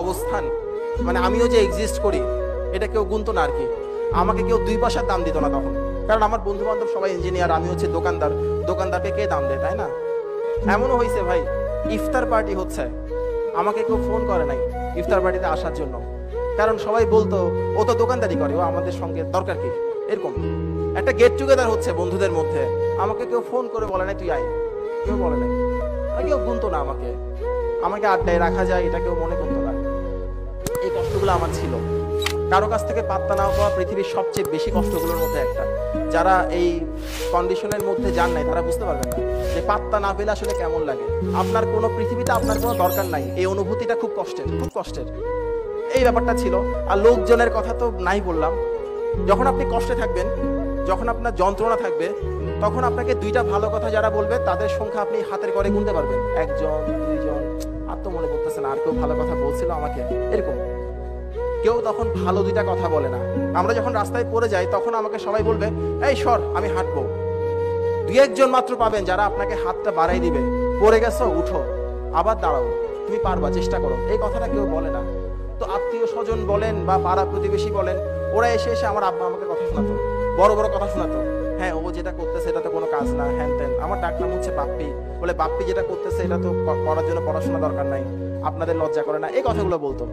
অবস্থান, মানে আমিও যে এক্সিস্ট করি এটা কেউ গুনতো না আর কি। আমাকে কেউ 2 পয়সার দাম দিত না তখন, কারণ আমার বন্ধু বান্ধব সবাই ইঞ্জিনিয়ার, আমি হচ্ছে দোকানদার। দোকানদারকে কে দাম দেয়, তাই না? এমনও হয়েছে ভাই, ইফতার পার্টি হচ্ছে, আমাকে কেউ ফোন করে নাই ইফতার পার্টিতে আসার জন্য, কারণ সবাই বলতো ও তো দোকানদারি করে, ও আমাদের সঙ্গে দরকার কি। এরকম একটা গেট টুগেদার হচ্ছে বন্ধুদের মধ্যে, আমাকে কেউ ফোন করে বলে নাই তুই আয়, কেউ বলে নাই। আর কেউ গুনতো না আমাকে, আমাকে আড্ডায় রাখা যায় এটা কেউ মনে করতো না। এই কষ্টগুলো আমার ছিল। কারো কাছ থেকে পাত্তা না পাওয়া পৃথিবীর সবচেয়ে বেশি কষ্টগুলোর মধ্যে একটা। যারা এই কন্ডিশনের মধ্যে যান নাই তারা বুঝতে পারবেন না যে পাত্তা না পেলে আসলে কেমন লাগে। আপনার কোনো পৃথিবীতে আপনার কোনো দরকার নাই, এই অনুভূতিটা খুব কষ্টের, খুব কষ্টের। এই ব্যাপারটা ছিল। আর লোকজনের কথা তো নাই বললাম। যখন আপনি কষ্টে থাকবেন, যখন আপনার যন্ত্রণা থাকবে, তখন আপনাকে 2টা ভালো কথা যারা বলবে তাদের সংখ্যা আপনি হাতের করে গুনতে পারবেন। 1 জন 2 জন, আর তো মনে পড়তেছে না আর কেউ ভালো কথা বলছিল আমাকে এরকম। কেউ তখন ভালো 2টা কথা বলে না। আমরা যখন রাস্তায় পড়ে যাই তখন আমাকে সবাই বলবে এই সর, আমি হাঁটবো। 2-1 জন মাত্র পাবেন যারা আপনাকে হাতটা বাড়াই দিবে, পড়ে গেছো উঠো, আবার দাঁড়াও, তুমি পারবা, চেষ্টা করো। এই কথাটা কেউ বলে না। তো আত্মীয় স্বজন বলেন বা পাড়া প্রতিবেশী বলেন, ওরা এসে এসে আমার আব্বা আমাকে কথা শোনাতো, বড় বড় কথা শোনাতো। হ্যাঁ, ও যেটা করতেছে এটা তো কোনো কাজ না, হ্যান ত্যান। আমার ডাক নাম হচ্ছে বাপ্পি, বলে বাপ্পি যেটা করতেছে এটা তো করার জন্য পড়াশোনা দরকার নাই, আপনাদের লজ্জা করে না, এই কথাগুলো বলতো।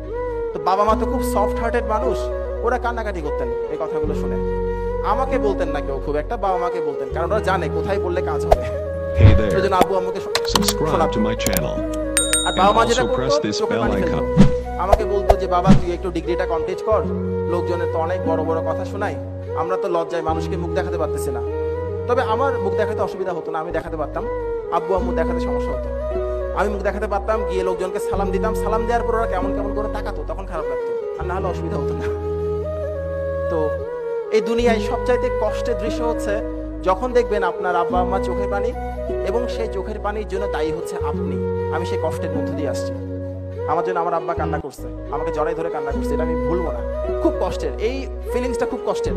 তো বাবা মা তো খুব সফট হার্টেড মানুষ, ওরা কান্নাকাটি করতেন এই কথাগুলো শুনে। আমাকে বলতেন না কেউ খুব একটা, বাবা মাকে বলতেন, কারণ ওরা জানে কোথায় বললে কাজ হবে। Hey there, সেজন্য আব্বু আমাকে subscribe to my channel R and বাবা মা যেটা also press করতো this চোখে bell পানি ফেলতো। icon. আমাকে বলতো যে বাবা তুই একটু ডিগ্রিটা কমপ্লিট কর, লোকজনের তো অনেক বড় বড় কথা শোনাই, আমরা তো লজ্জায় মানুষকে মুখ দেখাতে পারতেছি না। তবে আমার মুখ দেখাতে অসুবিধা হতো না, আমি দেখাতে পারতাম। আব্বু আম্মু দেখাতে সমস্যা হতো। আমি মুখ দেখাতে পারতাম, গিয়ে লোকজনকে সালাম দিতাম, সালাম দেওয়ার পর ওরা কেমন কেমন করে তাকাতো, তখন খারাপ লাগতো, আর না হলে অসুবিধা হতো না। তো এই দুনিয়ায় সবচাইতে কষ্টের দৃশ্য হচ্ছে যখন দেখবেন আপনার আব্বা আম্মা চোখের পানি, এবং সেই চোখের পানির জন্য দায়ী হচ্ছে আপনি। আমি সেই কষ্টের মধ্য দিয়ে আসছি। আমার জন্য আমার আব্বা কান্না করছে, আমাকে জড়াই ধরে কান্না করছে, এটা আমি ভুলবো না। খুব কষ্টের, এই ফিলিংসটা খুব কষ্টের।